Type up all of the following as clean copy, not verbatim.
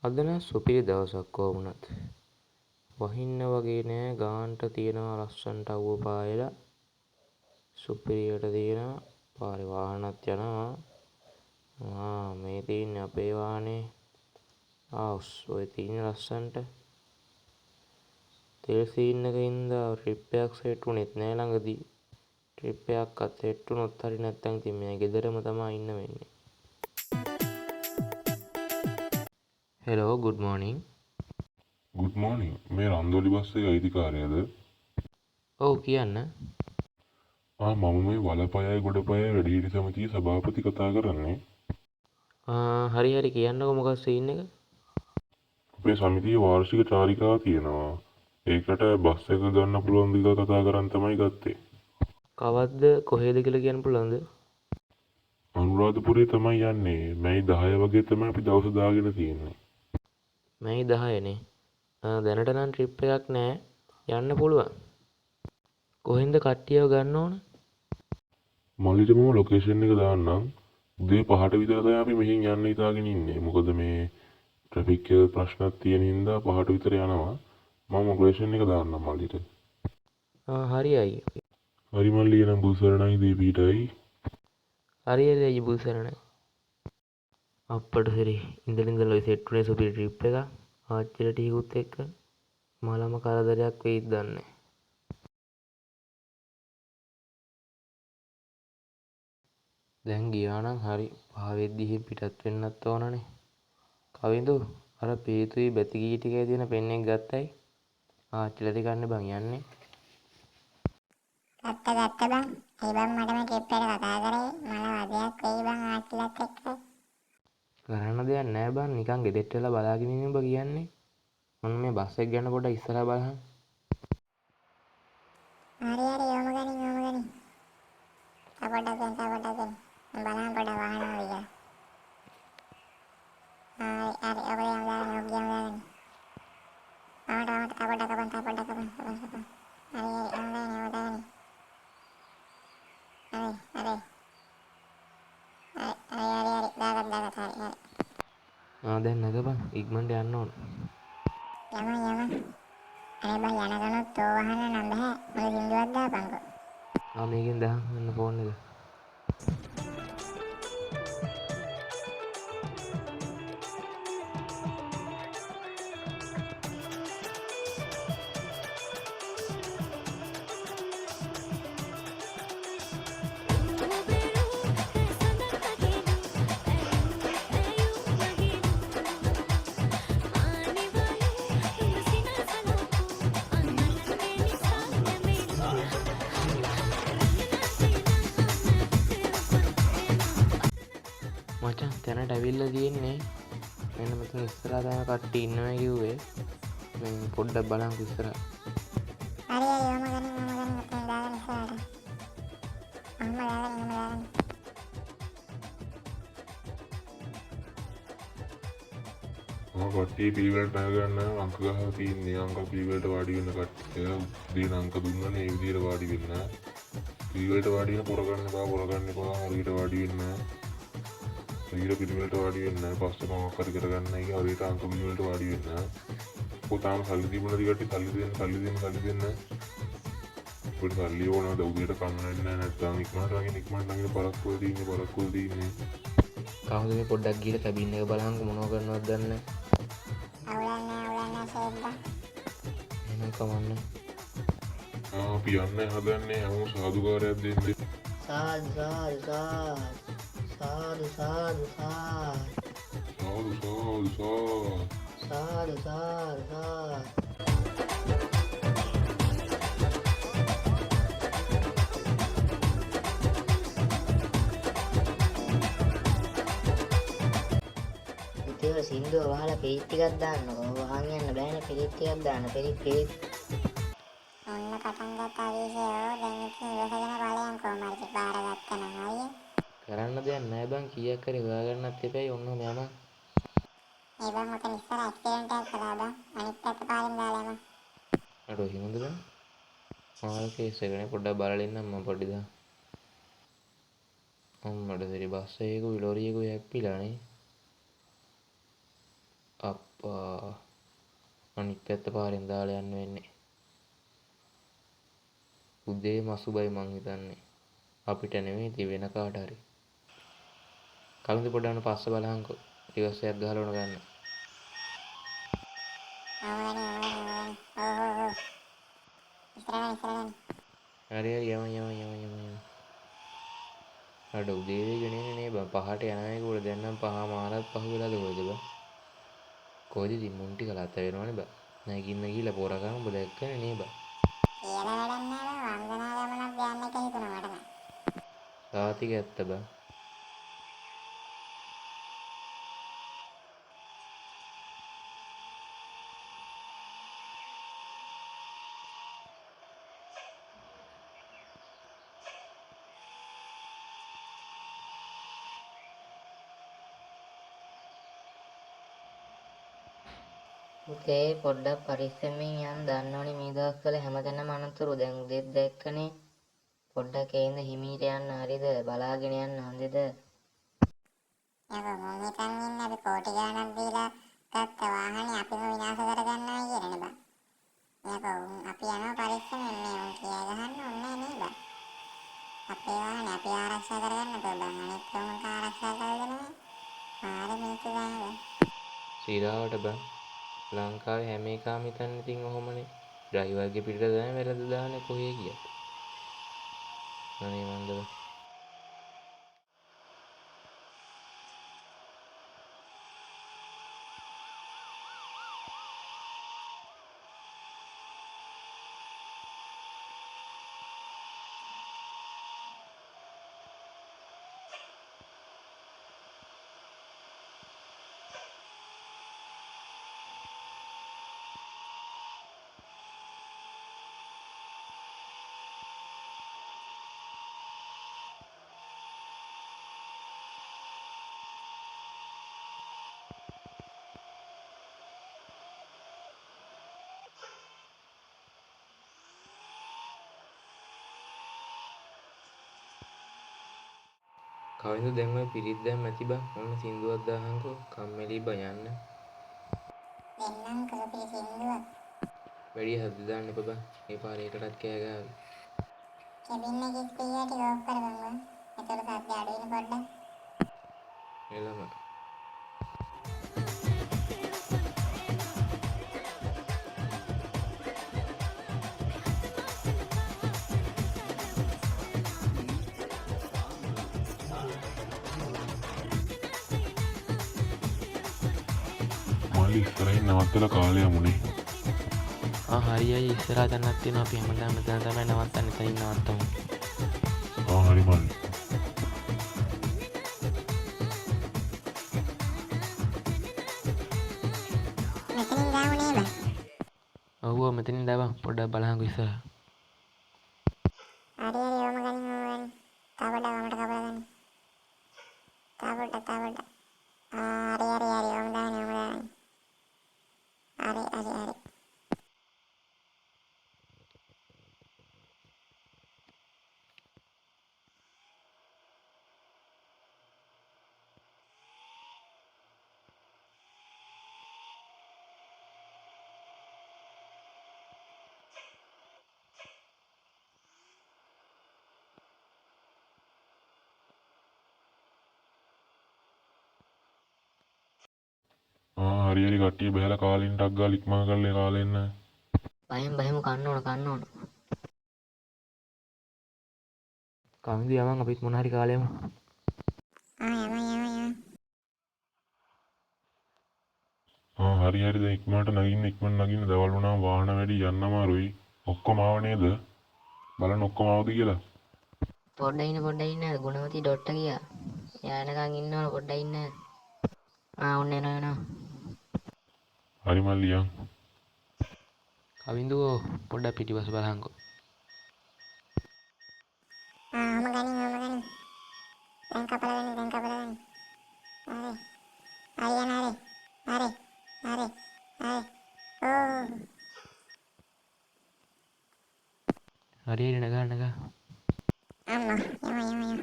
අද නම් සුපිරි දවසක් කොහොමුණත්. වහින්න වගේ නෑ ගාන්ට තියෙනවා ලස්සනට අවුව පායලා. සුපිරියට තියෙනවා පාරේ වාහනත් යනවා. මේ තියෙන්නේ අපේ වාහනේ. ඔය තියෙන ලස්සනට. තෙල් සීන් එකේ ඉඳලා ට්‍රිප් එකක් සෙට් වුණෙත් නෑ ළඟදී. ට්‍රිප් එකක්වත් සෙට් වුණොත් හරි නැත්නම් ඉතින් මේ ගෙදරම තමයි ඉන්න වෙන්නේ. Hello good morning. ගුඩ් මෝනිින් මේ රන්දෝලි බස්සේ අයිතිකාරයද ඔව් කියන්න. මම මේ වලපයයි ගොඩපය වැඩිහිටි සමිතිය සභාපති කතා කරන්නේ. හරි හරි කියන්නකො මොකක් සීන් එක? අපේ සමිතිය වාර්ෂික චාරිකාව තියෙනවා. ඒකට බස් එක ගන්න පුළුවන් දිග කතා කරන් තමයි ගත්තේ. කවද්ද කොහෙද කියලා කියන්න පුළුවන්ද? අනුරාධපුරේ තමයි යන්නේ. මැයි 10 වගේ තමයි අපි දවස් දාගෙන තියෙන්නේ. මැයි 10නේ. දැනට නම් ට්‍රිප් එකක් නෑ. යන්න පුළුවන්. කොහෙන්ද කට්ටියව ගන්න ඕන? මල්ලිට මම ලොකේෂන් එක දාන්නම්. උදේ 5ට විතර තමයි අපි මෙහින් යන්න හිතාගෙන ඉන්නේ. මොකද මේ ට්‍රැෆික් ප්‍රශ්නක් තියෙන හින්දා 5ට විතර යනවා. මම ලොකේෂන් එක දාන්නම් මල්ලිට. හරි අයියේ. හරි මල්ලි එනම් බුසරණයි දීපීටයි. හරි හරි අයියේ බුල්සරණ. අප්පට සරි ඉඳලා ඔය සෙට් වුණේ සුපිරි ට්‍රිප් එක. ආච්චිලා ටීකුත් එක්ක මලම කරදරයක් වෙයිද දන්නේ. දැන් ගියා නම් හරි. පහවෙද්දි පිටත් වෙන්නත් ඕනනේ. කවිඳු අර පේතුයි බැතිගී ටිකේ තියෙන පෙන් එක ගත්තයි. ආච්චිලා දෙකන්නේ බං යන්නේ. ගත්ත බං. ඒ බං මට මේ ට්‍රිප් එක කතා කරේ. මල වදයක් වෙයි බං ආච්චිලත් එක්ක. කරන්න දෙයක් නෑ බං. නිකන් ගෙදෙට්ට වෙලා බලාගෙන ඉන්න ඔබ කියන්නේ. මොන මේ බස් එක ගැන පොඩ්ඩක් ඉස්සරහා බලහන්. හරි යොම ගනින්. තපොඩක් ගන්න. බලන්න පොඩ්ඩක් වාහනම විතර. හරි ඔබ යම් දාගෙන ඔබ යම් දාගෙන. තපොඩක් හරි යම් දාගෙන. දාගත් හරි. දැන් නැග බං. ඉක්මනට යන්න ඕන. යම. අනේ බං යන ගමන් තෝ වහන්න නම් බෑ. මොකද සින්දුවක් දාපන්කෝ. මේකෙන් දහන් යන්න ෆෝන් එක. මචං තැනට ඇවිල්ලා තියෙන්නේ. මෙන්න මෙතන ඉස්සරහා තමයි කට්ටිය ඉන්නවා කිව්වේ. මම පොඩ්ඩක් බලන්කො ඉස්සරහා. හරි යොම ගනින්. ඔතන දාගෙන ඉස්සරහට. අම්ම දාගෙන. කට්ටිය පිළිවෙලට නගන්න අංක ගහලා තියෙන්නේ. අංක පිළිවෙලට වාඩි වෙන කට්ටිය උදේන අංක දුන්නනේ ඒ විදිහට වාඩි වෙන්න. පිළිවෙලට වාඩි වෙන පොර ගන්න එපා. හරියට වාඩි වෙන්න. හරියට පිළිවෙලට වාඩි වෙන්න. පස්සේ මොකක් හරි කරගන්න එක හරියට අංක පිළිවෙලට වාඩි වෙන්න. පොතාම සල්ලි තිබුණා දිගට සල්ලි දෙන්න. පොඩි සල්ලි ඕනද උදේට කන්න නැහැ නැත්නම් ඉක්මනට නගින පරක්කුව තියෙන්නේ. කවුද මේ පොඩ්ඩක් ගිහලා කැබින් එක බලහන්කො මොනව කරනවද දන්නේ අවුලන්නේ සේද්දා. නැහැ. කමන්නේ. අපි යන්නේ හදන්නේ හැමෝම සාදුකාරයක් දෙන්න. සාදු. ඉතින් සින්දුව වහලා පිළිත් ටිකක් දාන්නකෝ. වහන් යන්න බෑනේ පිළිත් ටිකක් දාන්න. පිළිත්. ඔන්න පටන් ගත්ත අවීසයෝ. දැන් ඉතින් ඉවසගෙන බලයන් කොහමද පාර ගත්තනම් අයියේ. කරන්න දෙයක් නැහැ බං. කීයක් හරි හොයාගන්නත් එපැයි. ඔන්නම යනවා. ඒ බං ඔතන ඉස්සර ඇක්සිඩන්ට් එකක් කළා බං. අනිත් පැත්ත පාරෙන් දාලා යනවා. අඩෝ හිමුද බං? කේස් එකනේ පොඩ්ඩක් බලලා ඉන්නම් මම පොඩ්ඩක්. අම්මඩ සරි බස් එකකුයි ලොරියකුයි හැප්පිලානේ. අප්පා අනිත් පැත්ත පාරෙන් දාලා යන්න වෙන්නේ. උදේ මසුබයි මං හිතන්නේ. අපිට නෙමෙයි ඉතින් වෙන කාට හරි. කවින්ද පොඩ්ඩක් පස්ස බලහන්කෝ. රිවර්ස් එකක් ගහලා උන ගන්න. හරි හරි යම. අර උදේ වෙගෙන ඉන්නේ නේ බං. පහට යනවා ඒකෝල දැන් නම් පහ මාරත් පහ වෙලාද කොයිද බං? කොයිද ඉතින් මුන් ටික ලත වෙනවනේ බං. නැගින්න ගිහලා පොරකම් ඔබ දැක්කනේ නේ බං. සාතික ඇත්ත බං. පුතේ පොඩ්ඩක් පරිස්සමෙන් යන්න. දන්නවනේ මේ දවස්වල හැමතැනම අනතුරු. දැන් උදේත් දැක්කනේ. පොඩ්ඩක් ඒඳ හිමීට යන්න හරිද? බලාගෙන යන්න හොඳද? යකෝ මම හිතන් ඉන්නේ අපි කෝටි ගාණක් දීලා ගත්ත වාහනේ අපිම විනාශ කරගන්නවා කියලානේ බං. යකෝ අපි යනවා පරිස්සමෙන් මේ උන් කියා ගහන්න ඕනේ නේ බං. අපේ වාහනේ අපි ආරක්ෂා කරගන්න බං. අනිත් උන්ට ආරක්ෂා කරගෙන ආරෙ මේක ගාන. සිරාවට බං. ලංකාවේ හැම එකම හිතන්නේ ඉතින් ඔහොමනේ. ඩ්‍රයිවර්ගේ පිටට දාන්නේ වැරද්ද දාන්නේ කොහේ ගියත්. අනේ මන්ද බං. කවින්ද දැන් ඔය පිරිත් දැම්ම ඇති බං. ඔන්න සින්දුවක් දාහන්කෝ. කම්මැලි බං යන්න. දෙන්නම් කෝපේ සින්දුවක්. වැඩි හද්ද දාන්න එපා බං. මේ පාරේ එකටත් කෑ ගාවි. කෙබින් එකේ ස්පීකර් ටික ඕෆ් කරගන්න බං. ඒතකොට සද්ද අඩු වෙන පොඩ්ඩක්. එළම. මල්ලි ඉස්සරහින් නවත්තලා කාලය යමුනේ. හරියයි ඉස්සරහ තැනක් තියෙනවා. අපි හැමදාම මෙතන තමයි නවත්තන්නේ. එතනින් නවත්තමු. හරි මල්ලි. මෙතනින් ගාමු නේ බං. ඔව් මෙතනින් දාපන්. පොඩ්ඩක් බලහන්කෝ ඉස්සරහ. හරි ඕම ගනින්. තව පොඩ්ඩක් වමට කපලා ගන්න. තව පොඩ්ඩක්. හරි ඕම දාන්නේ. හරි. හරි කට්ටිය බහැලා කාලෙන් ටක් ගාලා ඉක්මන කරලා කාලේ එන්න. බයම කන්න ඕන. කවින්ද යමන් අපිත් මොන හරි කාලේ යමු. යම. හරි දැන් ඉක්මනට නගින්න. දවල් වුණාම වාහන වැඩි යන්න අමාරුයි. ඔක්කොම ආව නේද? බලන්න ඔක්කොම ආවද කියලා. පොඩ්ඩක් ඉන්න. ගුණවති ඩොට්ට ගියා. එයා එනකන් ඉන්න ඕන. පොඩ්ඩක් ඉන්න. ඔන්න එනවා. හරි මල්ලි යන්. කවින්ද පොඩ්ඩක් පිටිපස්ස බලහන්කෝ. ඕම ගනින්. දැන් කපලා ගන්න. හරි. හරි නගා. අම්මා යම.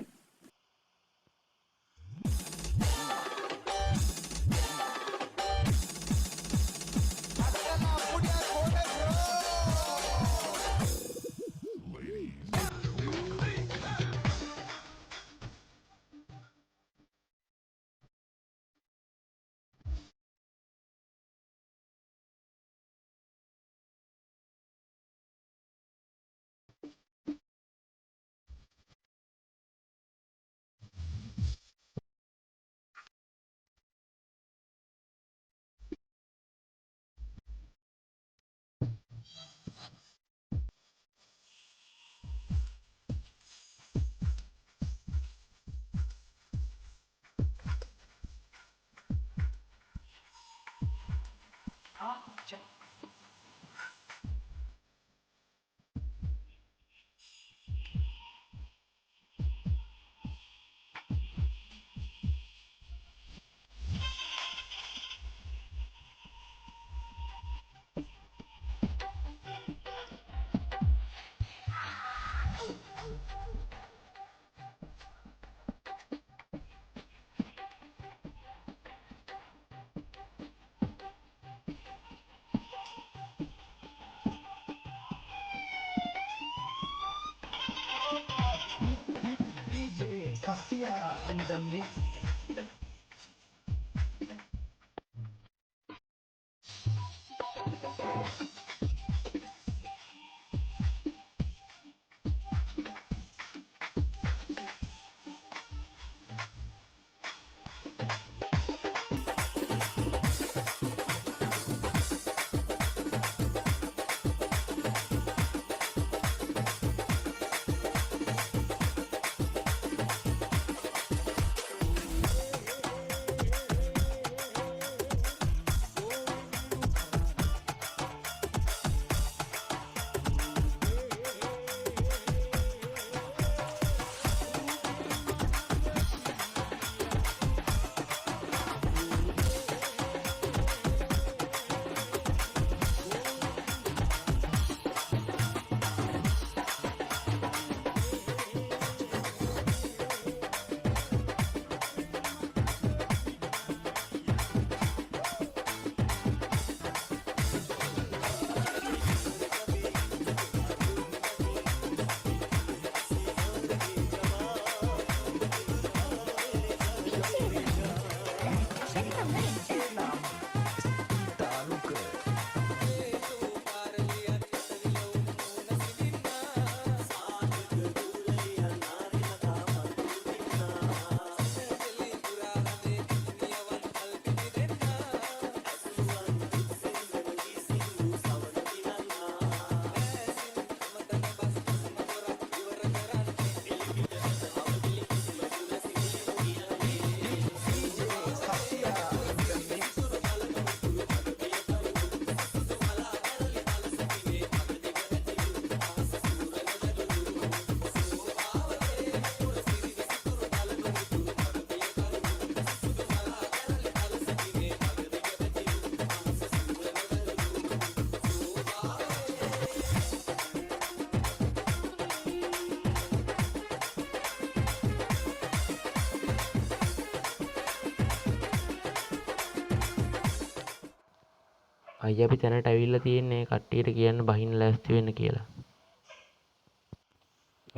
අයියා අපි තැනට ඇවිල්ලා තියෙන්නේ කට්ටියට කියන්න බහින්න ලෑස්ති වෙන්න කියලා.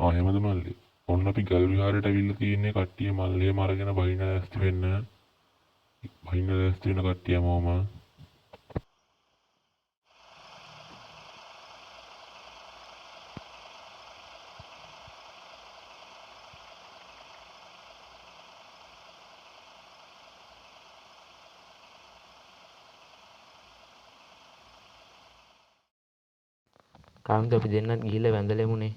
එහෙමද මල්ලි? ඔන්න අපි ගල් විහාරයට ඇවිල්ලා තියෙන්නේ කට්ටිය මල්ලියම අරගෙන බහින්න ලෑස්ති වෙන්න. බහින්න ලෑස්ති වෙන කට්ටියම ඕම. කාන්ත අපි දෙන්නත් ගිහිල්ලා වැඳලෙමුනේ.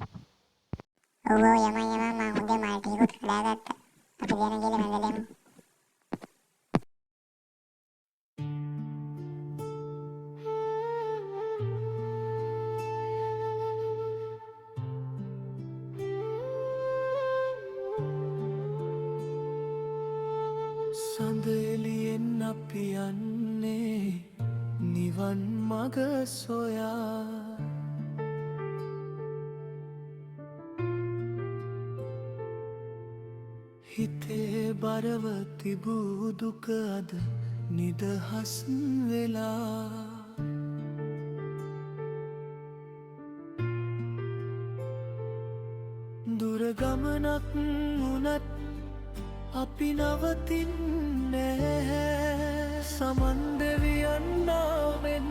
ඔව් ඔව් යමා මම හොඳේ මල් ටිකකුත් හදාගත්තා. අපි දෙන්න ගිහලා වැඳලෙමු. සඳෙලියෙන් අපි යන්නේ නිවන් මග සොයා හිතේ බරව තිබූ දුක අද නිදහස් වෙලා දුර ගමනක් වුණත් අපි නවතින්නේ සමන් දෙවියන් නාමෙන්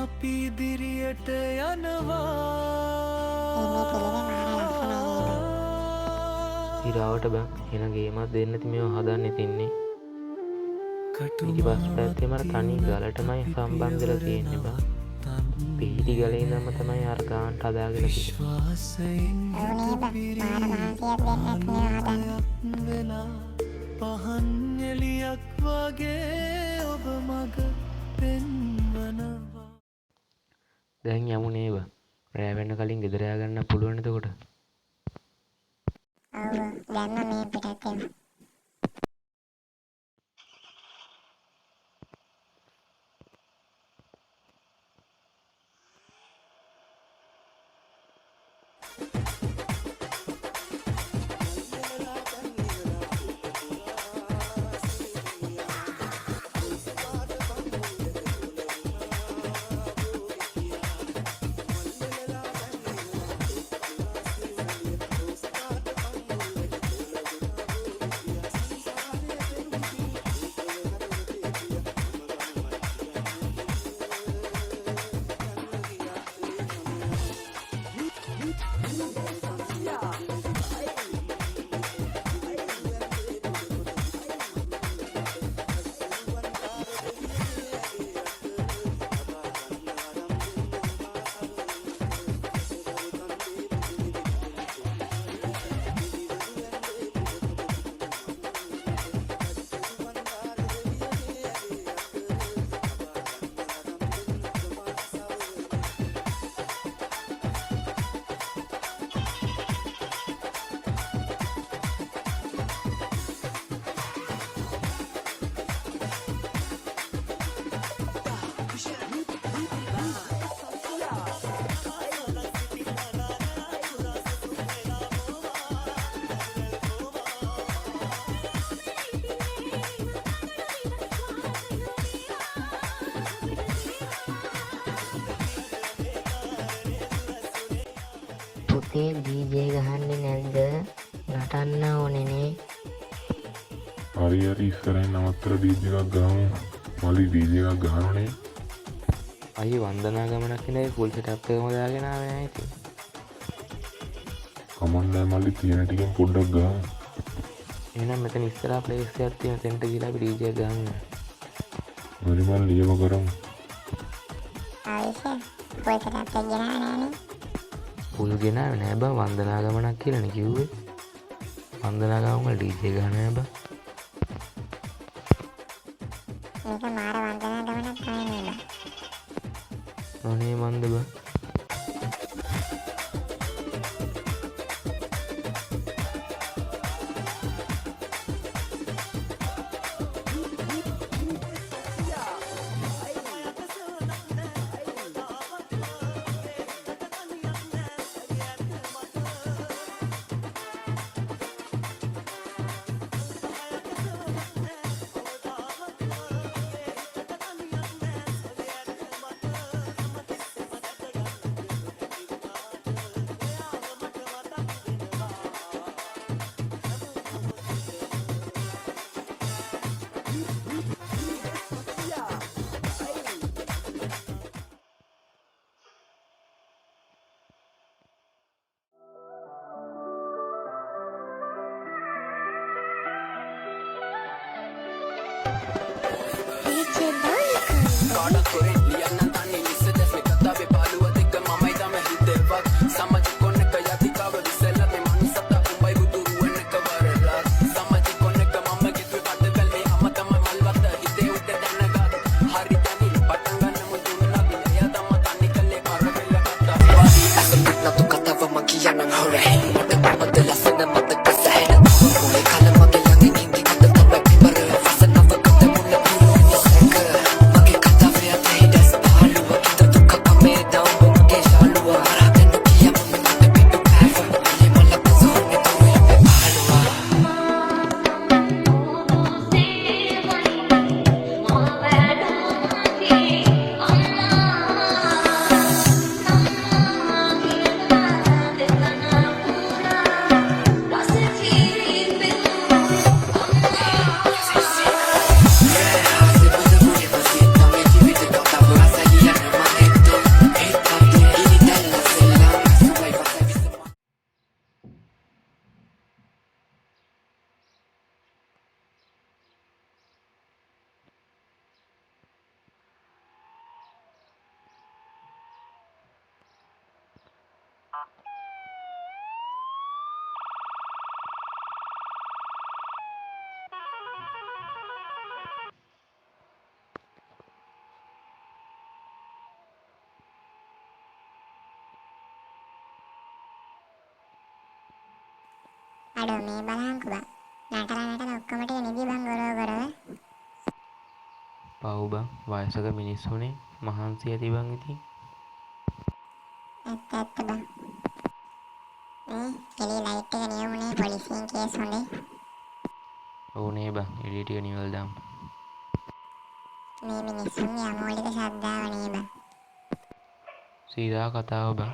අපි ඉදිරියට යනවා ඉරාවට බං එන ගේමක් දෙන්නති මේවා හදන්න තින්නේ. ඉටි පස් පැත්තේ මර තනි ගලටමයි සම්බන්ධලා තියෙන්නේ බං. පිහිටි ගලේ ඉඳන්ම තමයි අර ගානට හදාගෙන වෙලා පහන් එලියක් වගේ ඔබ ඔබ මග පෙන්වනවා. දැන් යමු නේද? රෑ වෙන්න කලින් ගෙදර ය아가න්න පුළුවන් එතකොට. ඔව් දැන්ම මේ පිටත් වෙනවා. පුතේ ඩීජේ ගහන්නේ නැද්ද? නටන්න ඕනේනේ. හරි ඉස්සරහින් නවත්තර ඩීජේ එකක් ගහමු. මල්ලි ඩීජේ එකක් ගහනනේ. අයියේ වන්දනා ගමනක් ඉඳලා ෆුල් සෙටප් එකම දාගෙන ආවේ නැහැ ඉතින්. කමන්නේ මල්ලි තියෙන ටිකෙන් පොඩ්ඩක් ගහමු. එහෙනම් මෙතන ඉස්සරහා ප්ලේස් එකක් තියෙන තැනට ගිහලා අපි ඩීජේ එක ගහන්න. හරි මල්ලි ඒව කරමු. ආයෙත් පොයිසට අපේ ගෙනානේ. ෆුල් ගෙනාවේ නෑ බං වන්දනා ගමනක් කියලානේ කිව්වේ. වන්දනා ගමන් වල ඩීජේ ගහන්න නෑ බං. මේක මාර වන්දනා ගමනක් තමයි නේද? අනේ මන්ද බං. Mage kata ve ate අඩෝ මේ බලහන්කෝ බං. නටලා ඔක්කොම ටික නිදි බං ගොරව. පව් බං වයසක මිනිස්සුනේ මහන්සි ඇති බං ඉතින්. ඇත්ත බං. මේ එළිය ලයිට් එක නියමුනේ පොලිසියෙන් කේස් හොඳේ. ඕනේ බං එළිය ටික නිවල් දාමු. මේ මිනිස්සුන්ගේ අමෝලික ශ්‍රද්ධාව නේ බං. සීදා කතාව බං.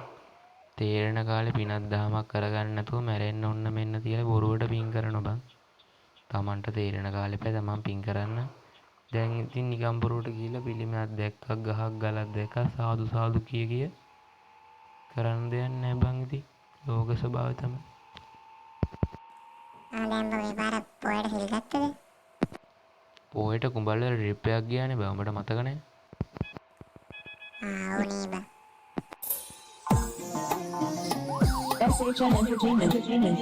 තේරෙන කාලේ පිනක් දහමක් කරගන්න නැතුව මැරෙන්න ඔන්න මෙන්න තියලා බොරුවට පින් කරන බං. Tamanට තේරෙන කාලේ පැය තමන් පින් කරන්න. දැන් ඉතින් නිකම් බොරුවට ගිහිල්ලා පිළිමයක් දැක්කක් ගහක් ගලක් දැක්කක් සාදු සාදු කිය කරන්න දෙයක් නැහැ බං ඉතින්. ලෝක ස්වභාවය තමයි. දැන් මේ පාර පොයට හිල් ගත්තද? පොයට කුඹල් වල ට්‍රිප් එකක් ගියානේ බං. උඹට මතක නැහැ? ඕනේ බං. SHN Entertainment.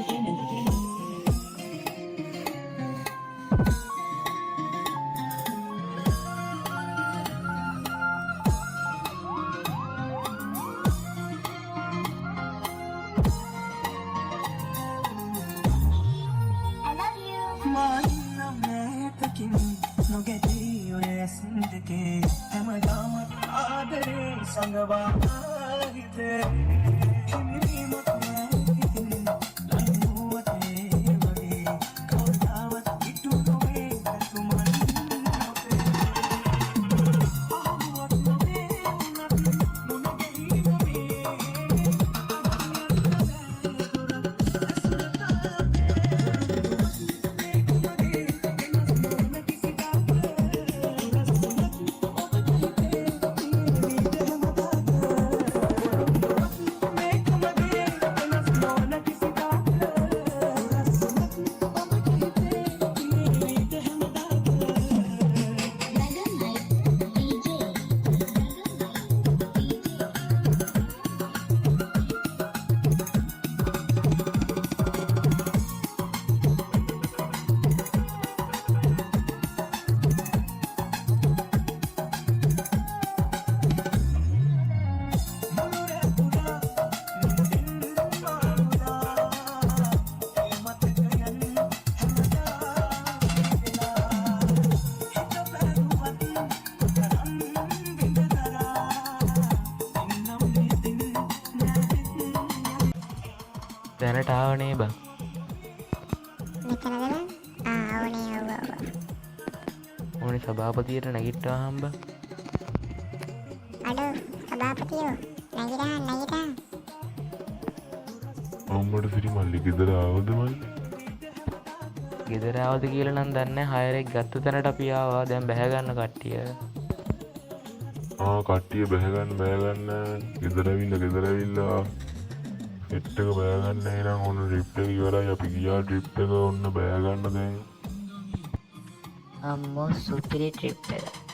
දැනට ආවනේ බං. මෙතනද බං? ඕනේ ඔව්. ඕනේ සභාපතියට නැගිට්ටාම බං. අඩෝ සභාපතියෝ නැගිටා. අම්මට සිරිමල්ලි ගෙදර ආවද මල්ලි? ගෙදර ආවද කියලා නම් දන්නේ නැහැ. හයරෙක් ගත්ත තැනට අපි ආවා. දැන් බැහැ ගන්න කට්ටිය. කට්ටිය බැහැගන්න ගෙදර ඇවිල්ලා සෙට් එක බෑගන්න. එහෙනම් ඔන්න ට්‍රිප් එක ඉවරයි. අපි ගියා ට්‍රිප් එක ඔන්න බෑගන්න දැන්. අම්මෝ සුපිරි ට්‍රිප් එක.